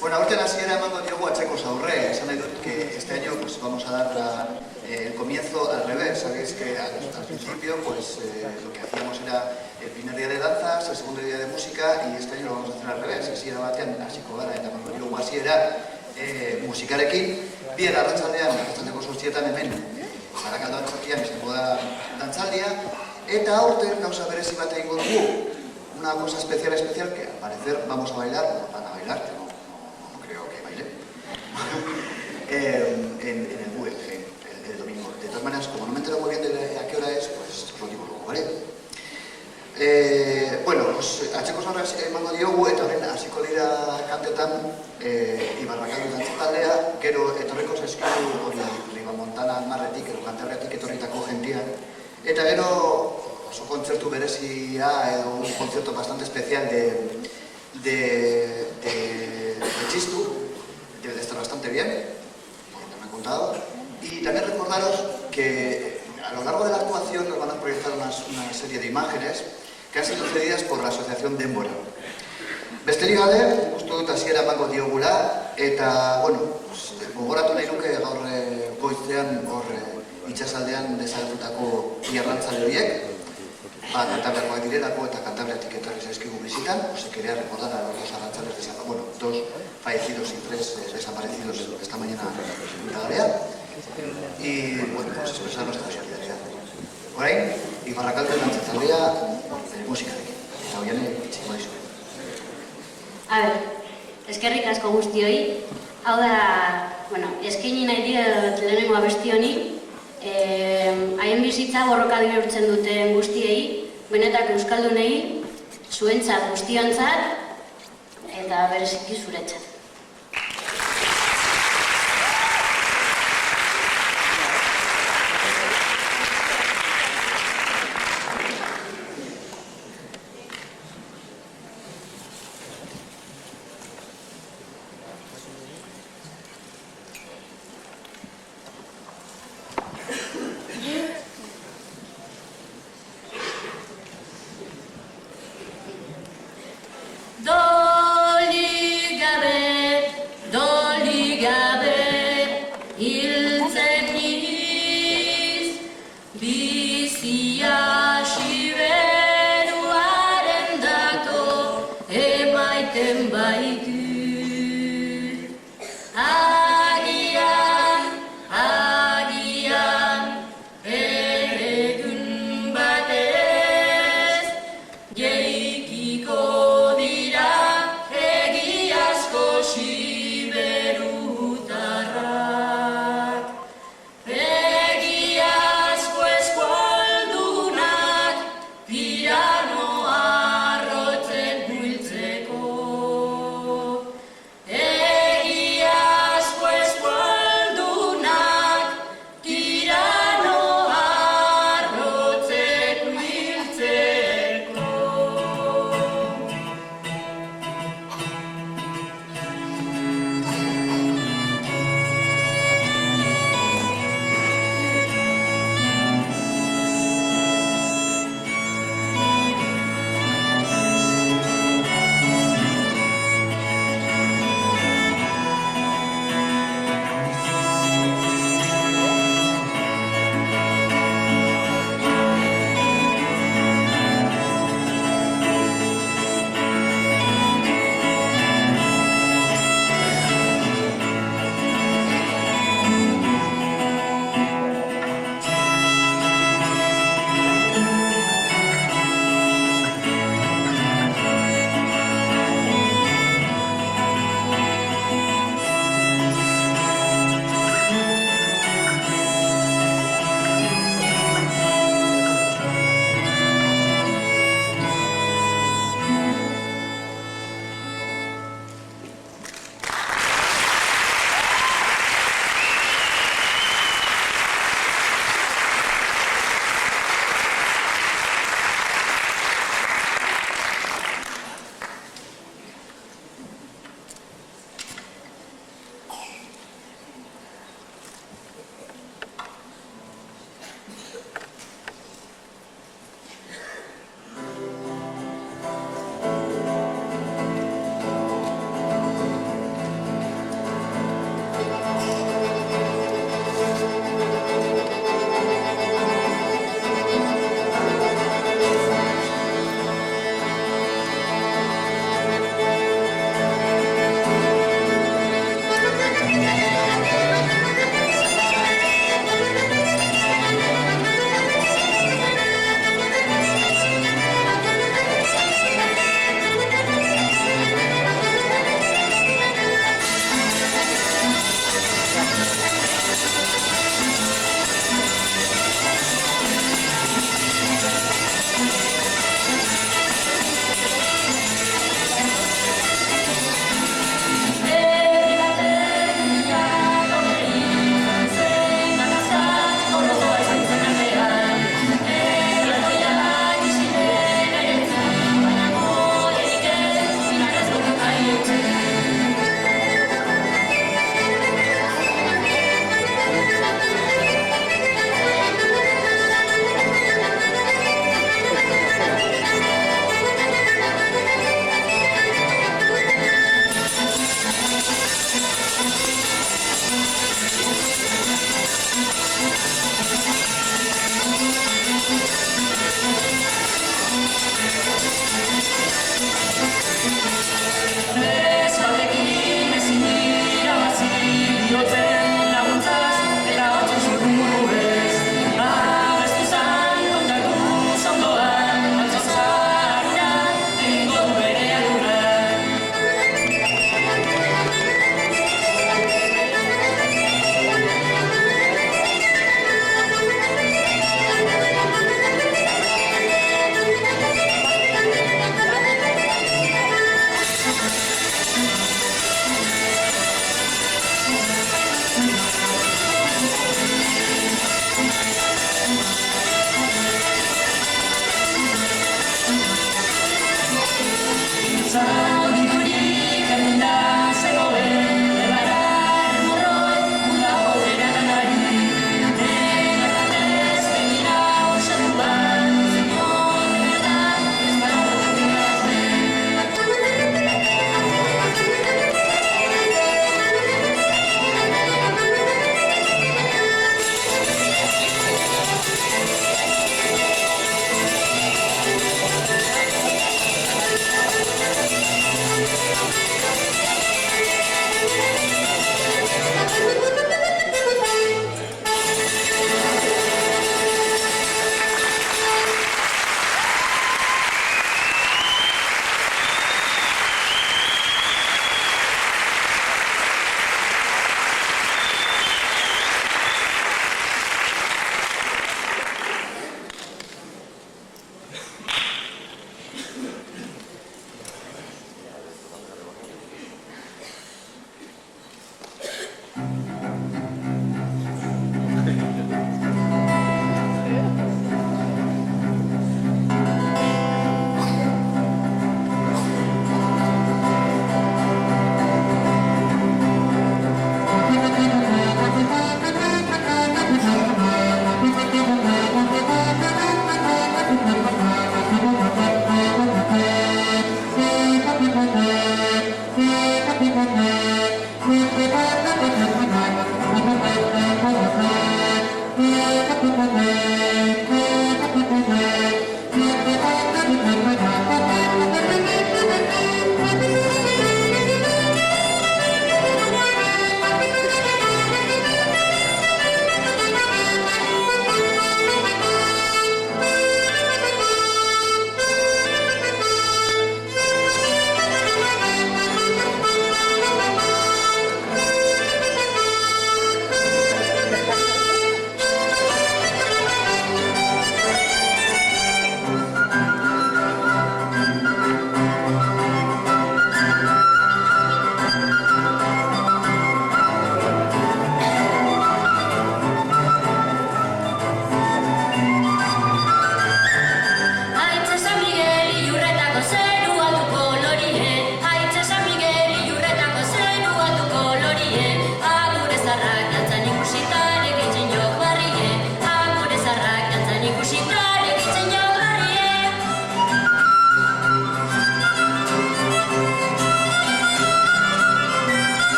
Bueno, ahorita hasiera emango diogu atzeko zaurre. Esan nahi dut que este año pues, vamos a dar el comienzo al revés. Sabéis que al principio pues, lo que hacíamos era el primer día de danzas, el segundo día de música, y este año lo vamos a hacer al revés. Hasiera batean hasiko gara eta emango diogu hasiera musikarekin. Bien, arratsaldean, arratsaldeko 8etan hemen Barakaldo antzokian izango da dantzaldia, eta aurten gauza berezi bat egingo dugu. Una cosa especial que al parecer vamos a bailar, no van a bailar, no creo que bailen, en el Guggenheim el domingo. De todas maneras, como no me entero muy bien de a qué hora es, pues os lo digo luego, ¿vale? Bueno, pues atxeko zaurra emango diogu, eta horren hasiko dira kantetan Ibarrakaldo dantzataldea, gero etorriko zaizkigu hori Ribamontana Marretik, edo Kantabriatik etorritako jentia, eta gero oso kontzertu berezia edo un concierto bastante especial de Txistu. Debe de estar bastante bien, por lo que me han contado. Y también recordaros que a lo largo de la actuación nos van a proyectar una serie de imágenes que han sido cedidas por la asociación Denbora. Besterik gabe, uste dut hasiera emango diogula, eta, bueno, gogoratu nahi nuke gaur goizean hor itxasaldean desagertutako iarrantzale horiek, Cantabriakoak direlako eta Cantabriatik etorri zaizkigu visitan. Se quería recordar a los dos arrantzales dos fallecidos y 3 desaparecidos esta mañana en la Galeana. Y, bueno, pues expresar nuestra solidaridad. Orain, Ibarrakaldo dantzataldea musikarekin. Eta hoiane, itxiko daizu. A ber, eskerrik asko guztioi. Hau da, bueno, eskaini nahi diot lehenengo abesti honi. Haien bizitza borroka bihurtzen duten guztiei, benetako euskaldunei, zuentzat guztiontzat, eta bereziki zuretzat. Piano arrotzen bultzeko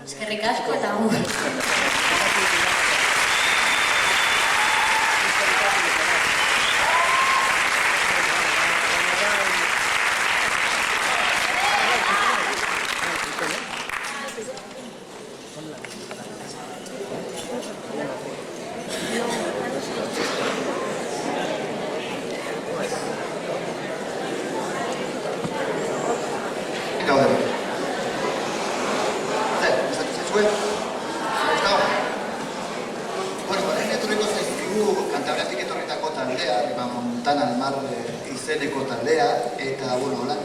Eskerrik asko eta gu. Izeneko taldea, eta, bueno, hola,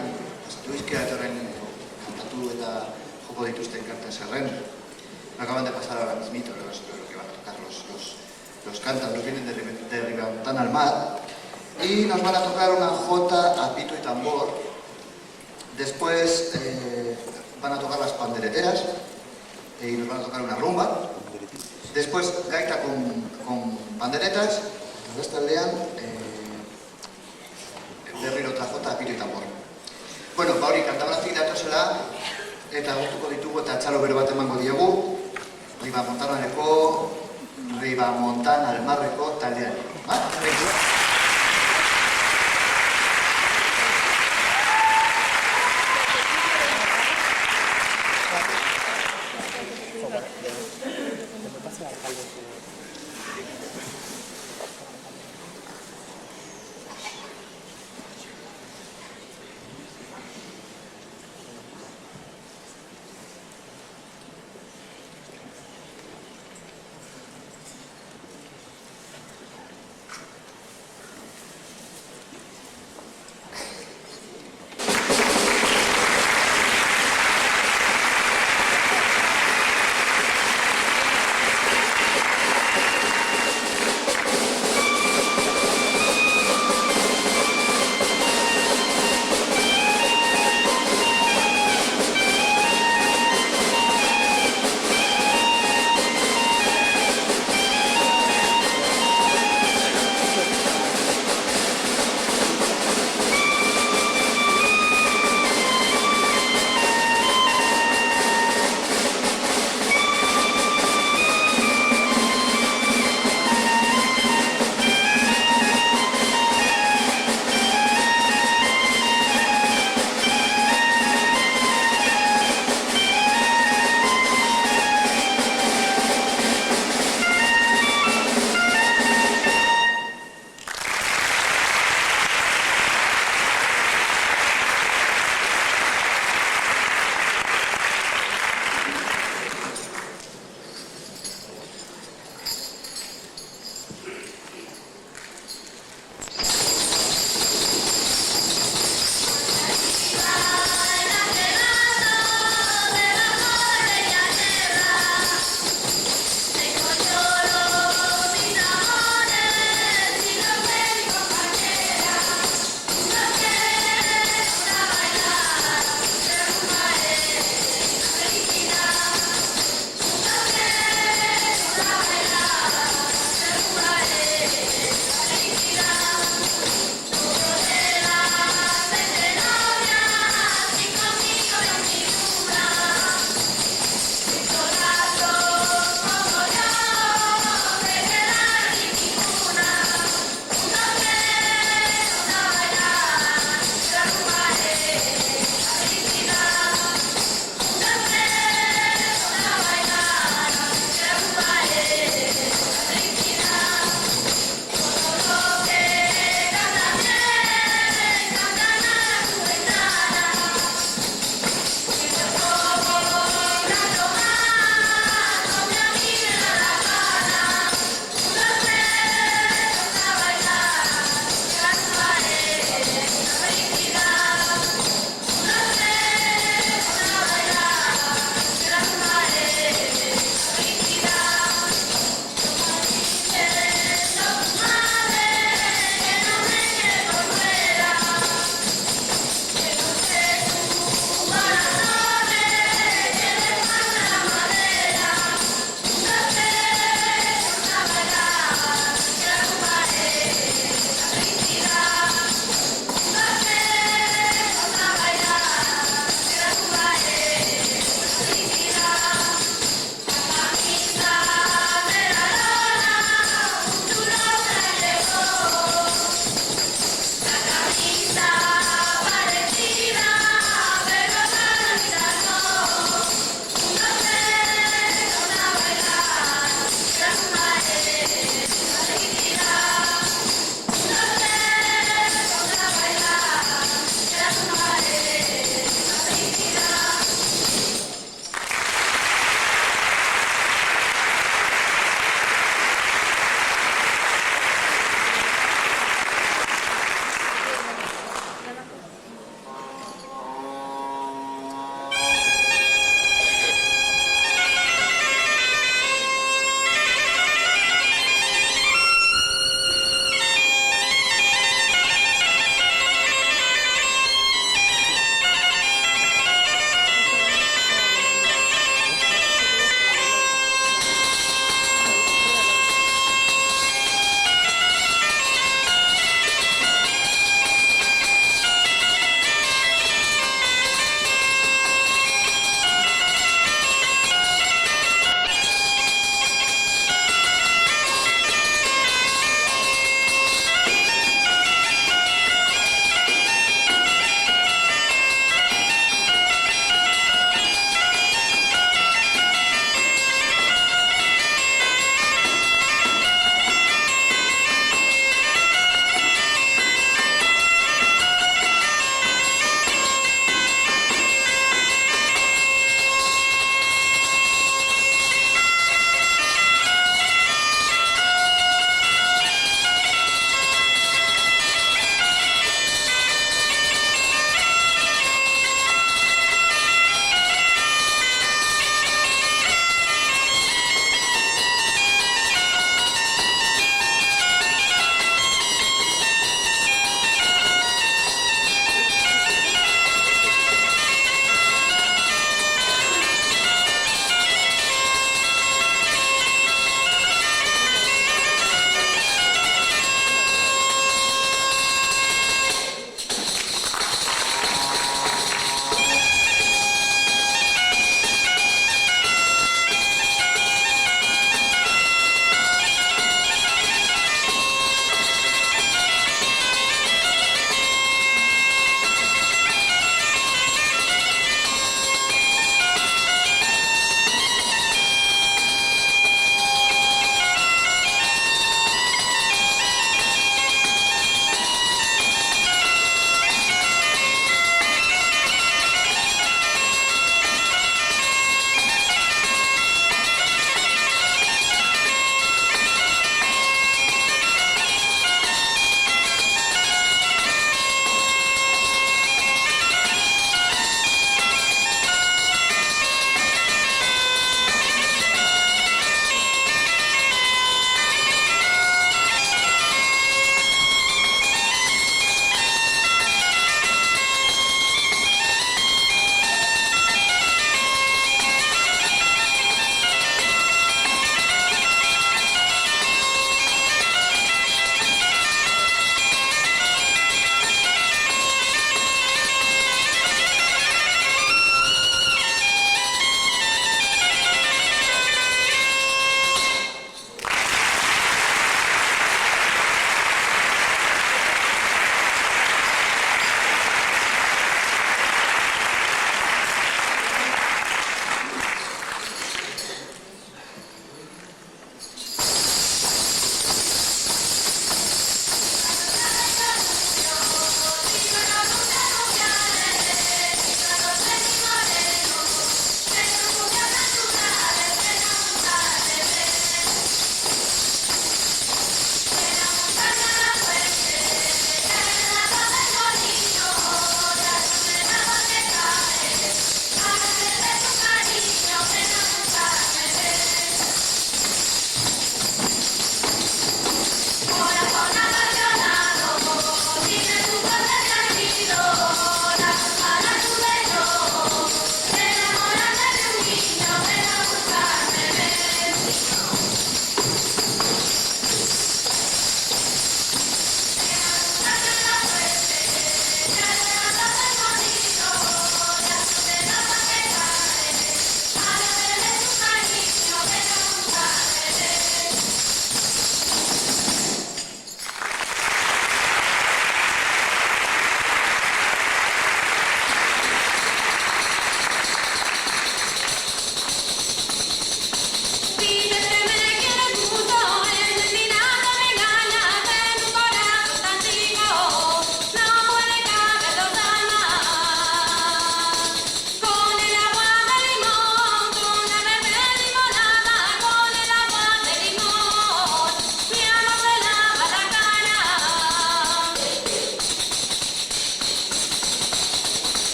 Luizkia etorren kantatu eta joko dituzten kanta zerren. Acaban de pasar ahora mismito, lo que van a tocar los cántabros, vienen de Ribamontana al Mar, y nos van a tocar una jota a pito y tambor. Después van a tocar las pandereteras, y nos van a tocar una rumba. Después gaita con panderetas, entonces taldean berriro otra jota, pito y tambor. Bueno, hori kantabrazik datozela, eta gustuko ditugu eta txalo bero bat emango diegu, Ribamontana al Marreko taldean.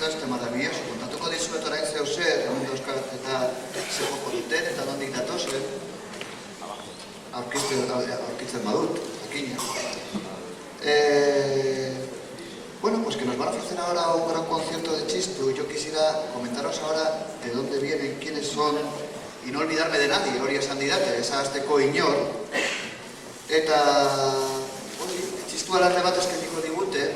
este maravilloso. Kontatuko dizuet orain zeu zer, hemen dauzkat eta ze joko duten eta nondik datozen. Aurkitzen badut, jakina. Bueno, pues que nos van a ofrecer ahora un gran concierto de Txistu. Yo quisiera comentaros ahora de dónde vienen, quiénes son, y no olvidarme de nadie, hori esan didate, ez ahazteko inor. Eta, Txistu alarde bat eskainiko digute,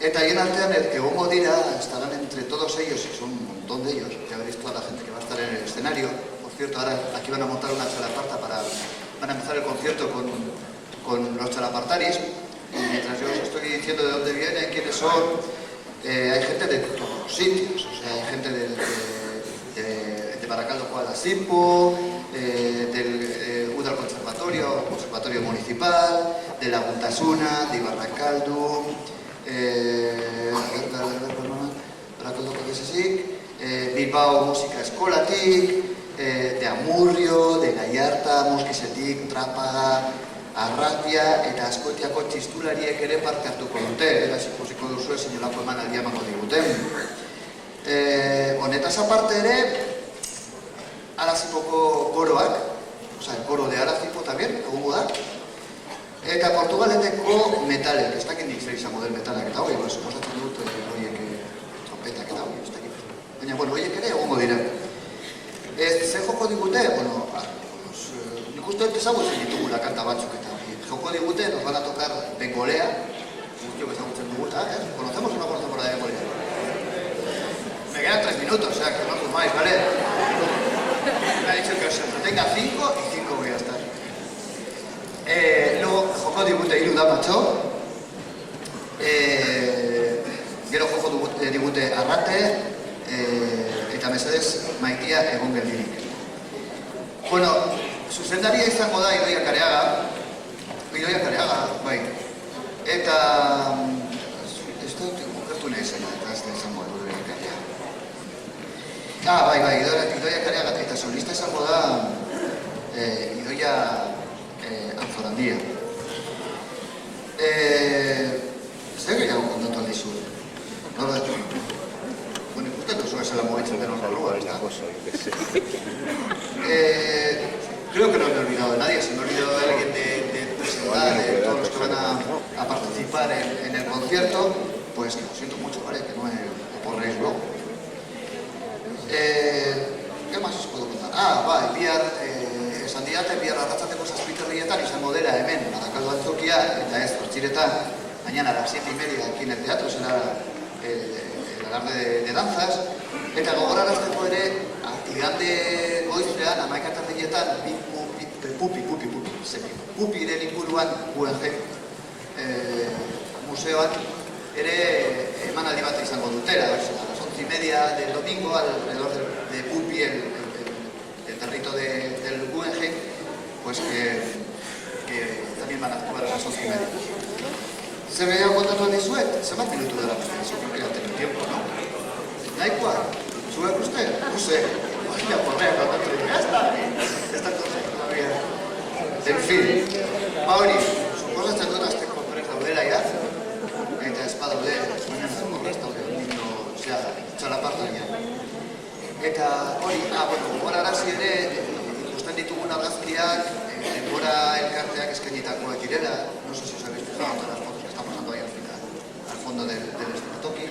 eta hien artean egongo dira, estarán entre todos ellos, y son un montón de ellos, ya veréis toda la gente que va a estar en el escenario. Por cierto, ahora aquí van a montar una chalaparta van a empezar el concierto con los chalapartaris. Y mientras yo os estoy diciendo de dónde vienen, quiénes son, hay gente de todos los sitios, o sea, hay gente de Barakaldo Kuala-Zipu, del Udal Conservatorio Municipal, de la Guntasuna, de Barakaldo, Barakaldo Kuala-Zipu, Bilbao Musika Eskolatik, de Amurrio, de Gallarta, Muskizetik, Trápaga, Arratia eta Askotiako txistulariek ere parte hartuko dute, eraz ikusiko duzu ezin jolako emanaldia emango diguten. Honetaz aparte ere, Arazipoko koroak, el koro de Arazipo también, egongo da, eta Portugaleteko metalek, ez dakit nik zer izango del metalak eta hori, suposatzen dut horiek trompetak eta hori, ez dakit. Baina, horiek ere egongo dira. Ze joko digute, nik uste dut ezagutzen ditugula kanta batzuk eta joko digute, nos van a tocar Bengolea, guztiok ezagutzen duguta, conocemos una fuerza por la de Bengolea. Me quedan 3 minutos, o sea, que no fumáis, ¿vale? Me ha dicho que os entretenga 5 y 5 voy a estar. Luego, joko digute hiru da matxo, gero joko digute Arrate, eta mesedez maitia egon geldirik. Bueno, zuzendaria izango da Idoia Kareaga, bai. Eta ez dut okertu nahi zen, eta ez da izango Idoia Kareaga. Bai, Idoia Kareaga, eta solista izango da Idoia Anzorandia. Zer gehiago kontatu aldizu? Bueno, ikusten duzu esela mugitzen den horrelua, ¿verdad? Creo que no me he olvidado de nadie, se me ha olvidado de alguien de presentar, de todos los que van a participar en el concierto, pues que lo siento mucho, ¿vale? Que no me porréis luego. ¿Qué más os puedo contar? Esan didate, bihar arratzateko zazpiterrietan izango dela hemen, Barakaldo Antzokia, eta ez, Zortziretan, mañana a las 7:30 aquí en el teatro, será el alarde de danzas, eta gogorarazteko ere, igande goizean, 11:00 Pupiren inguruan UNG museoan ere emanaldi bat izango dutera, a las 11:30 del domingo, alrededor de Pupi, el territo del UNG, pues que también van a actuar a las 11:30. ¿Se veía contatu dizuet? Se me ha minuto de la presentación, creo que ya tengo tiempo, ¿no? ¿Naikua? ¿Sube usted? No sé. Vaya, porrea, ya está. Esta cosa todavía. En fin, hori, suposatzen dut azteko prest daudela ya, eta ez badaude, ez daude, txalaparta ya. Eta hori, gogorarazi ere, ikusten ditugun argazkiak, denbora elkarteak eskainitakoak direla, no sé si os habéis fijado todas las fotos que están pasando ahí al fondo del escenatoki.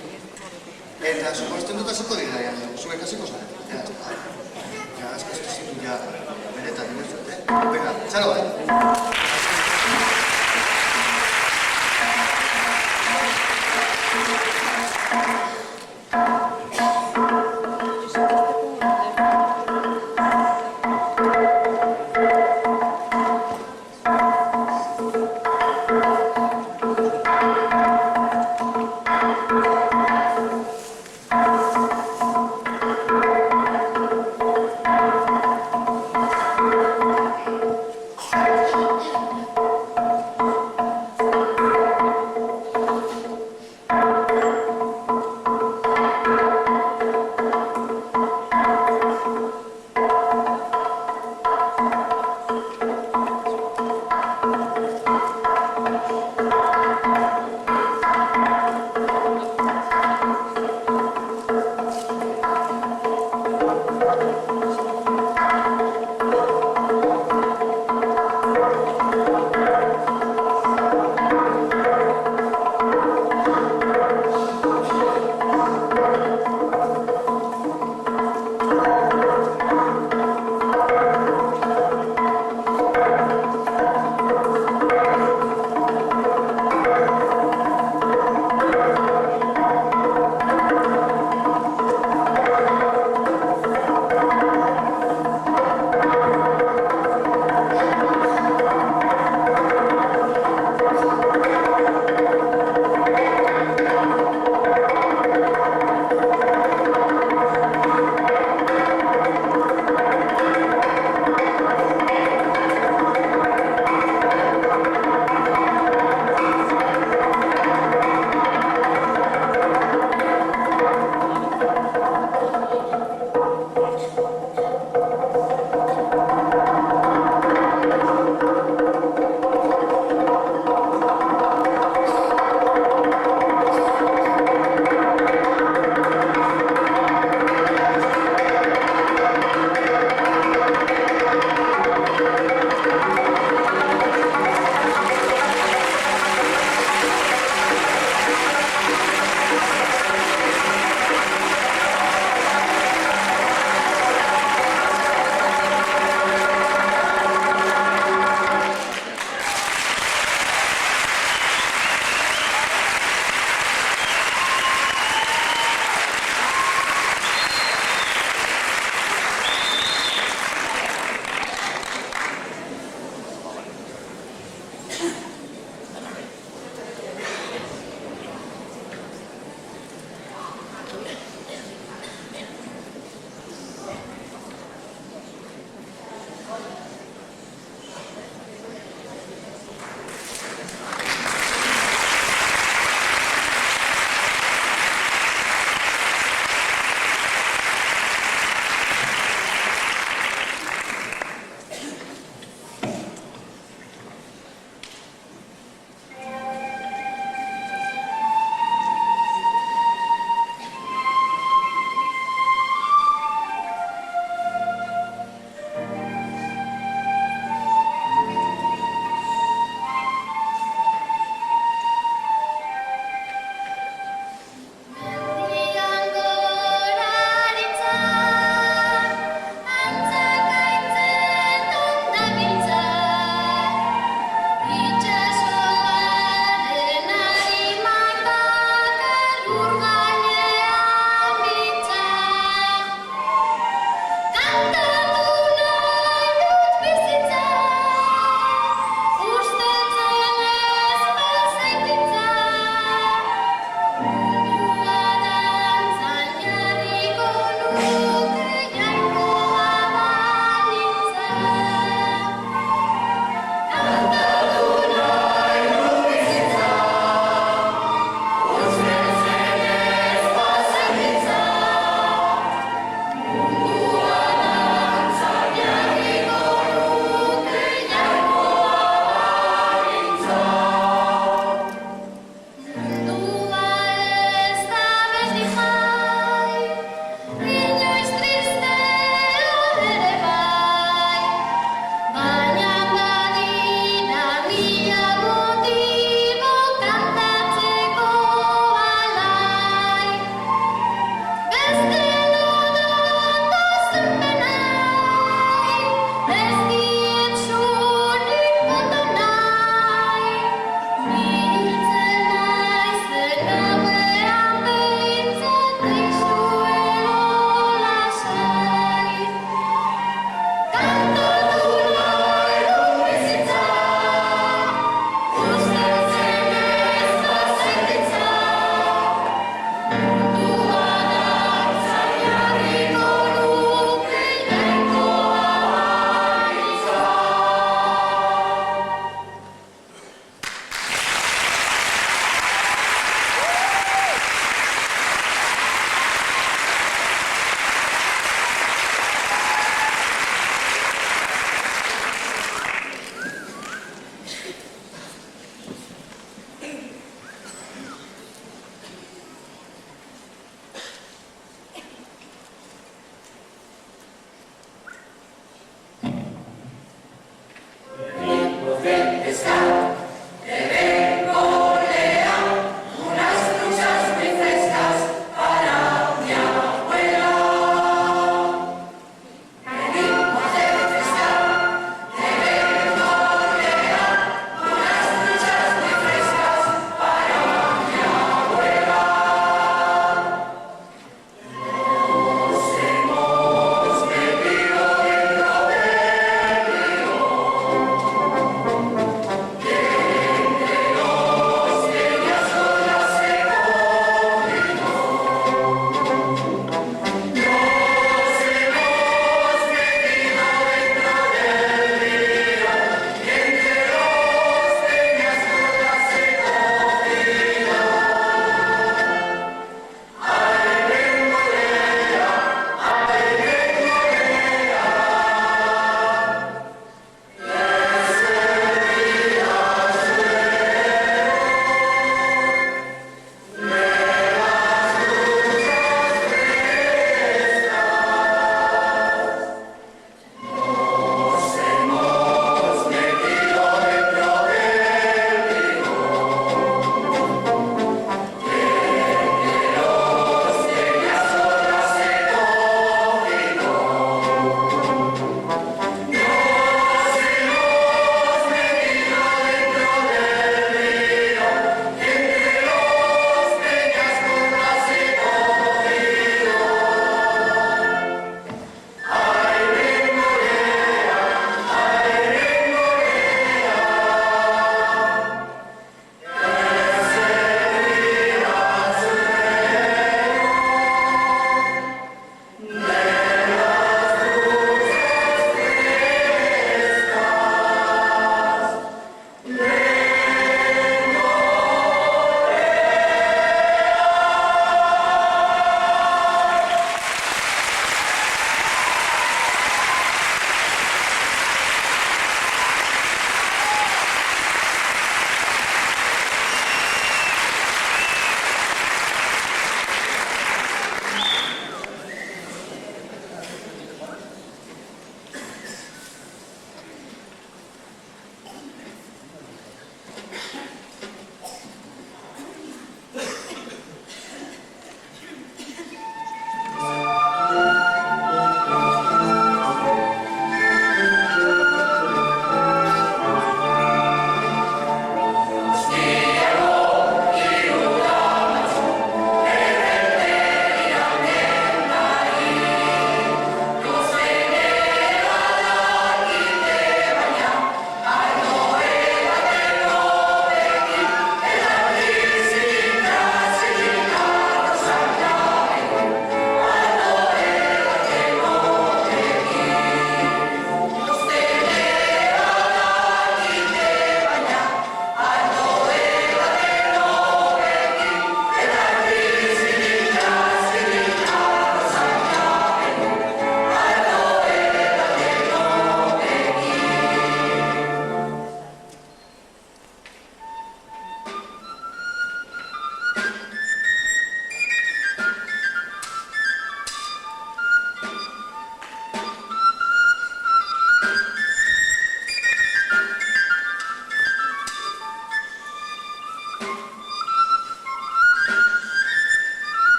Eta suposatzen dut aziko dira ya, zube kasiko zara, ya está. Ya, es que esto sí ya, benetan, venga, txalo,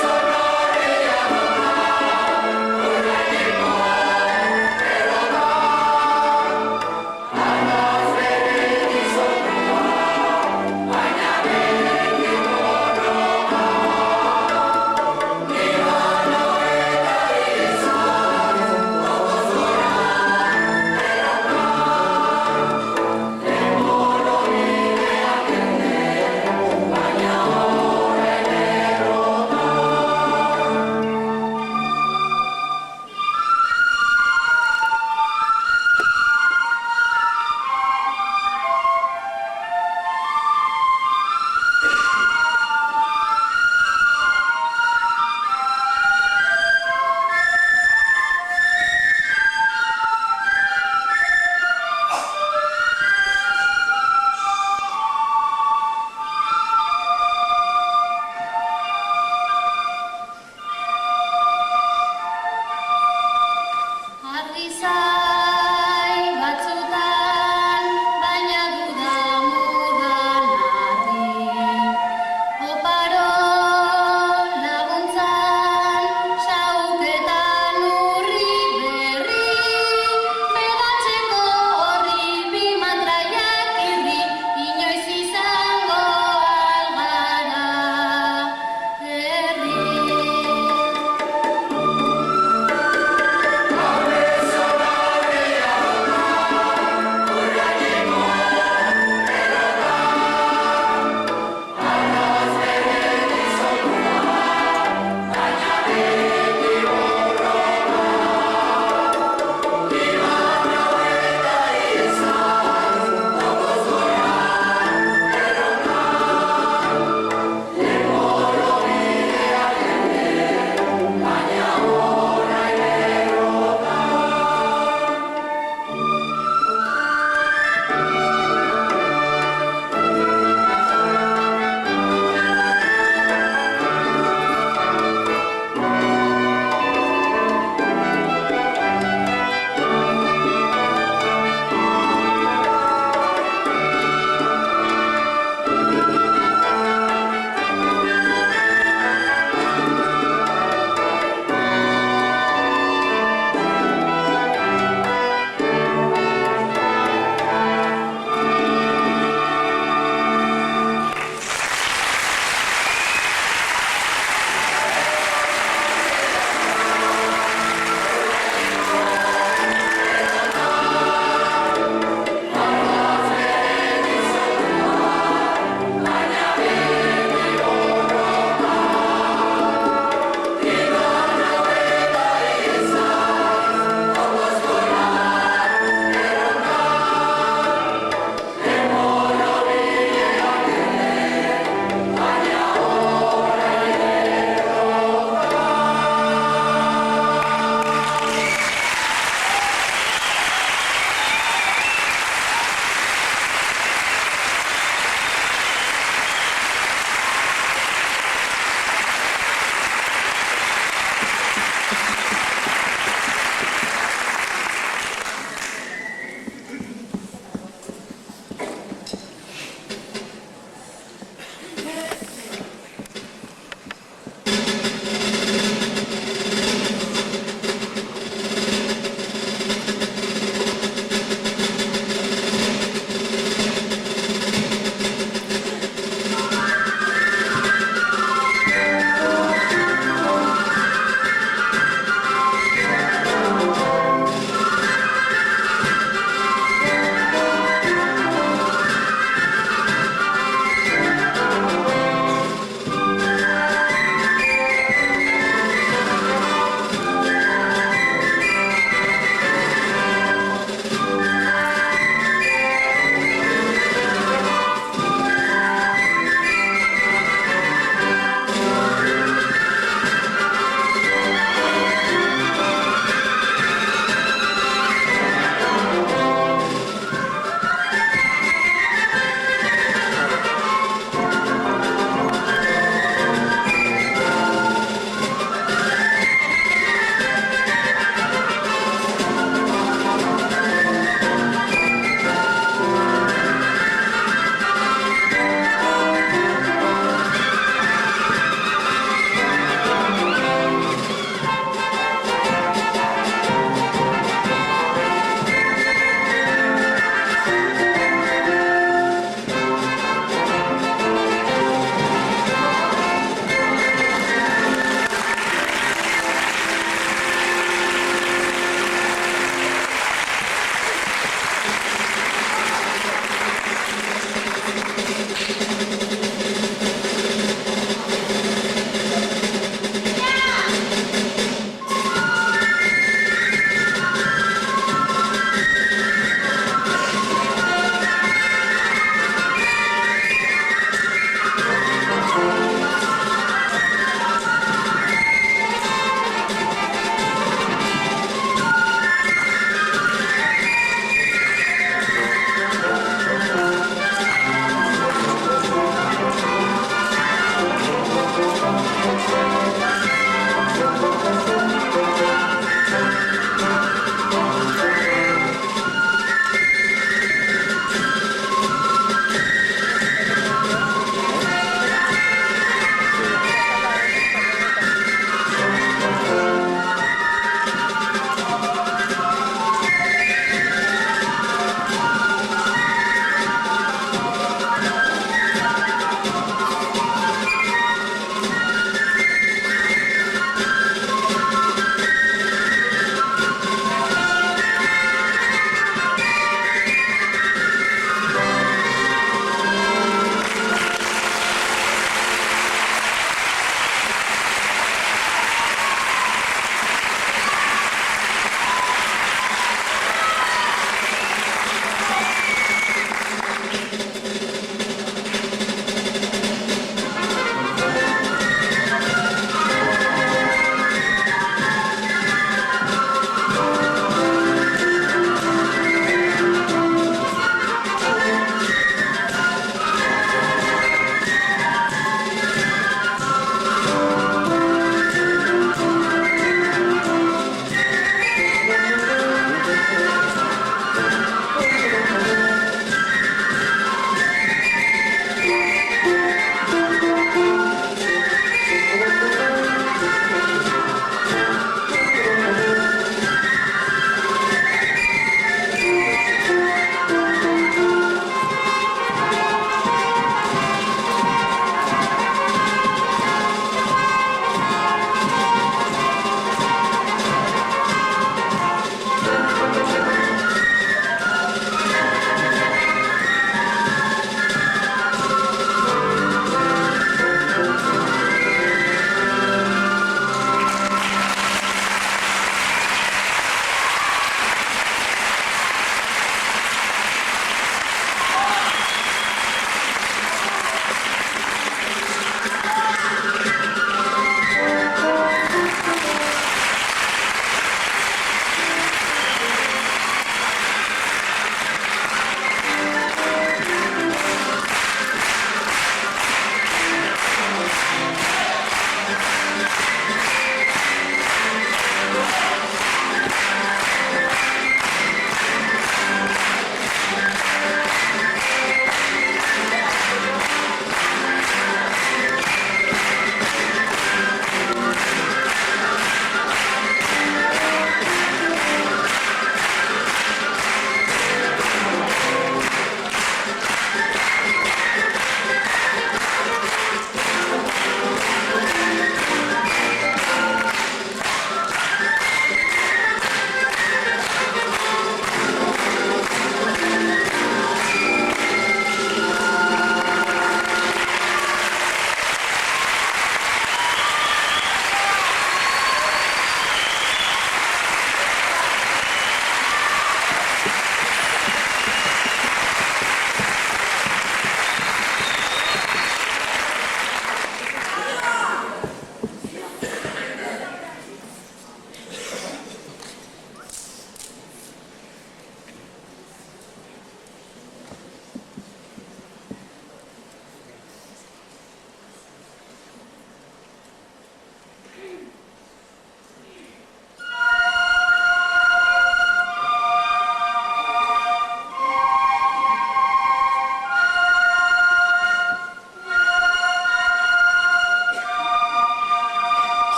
Sorrow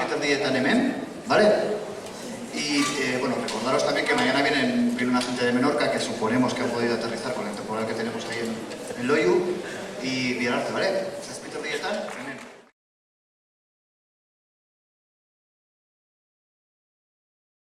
7:30 hemen, ¿vale? Y bueno, recordaros también que mañana viene una gente de Menorca que suponemos que han podido aterrizar con el temporal que tenemos ahí en Loiu y Biararte, ¿vale? 7:30.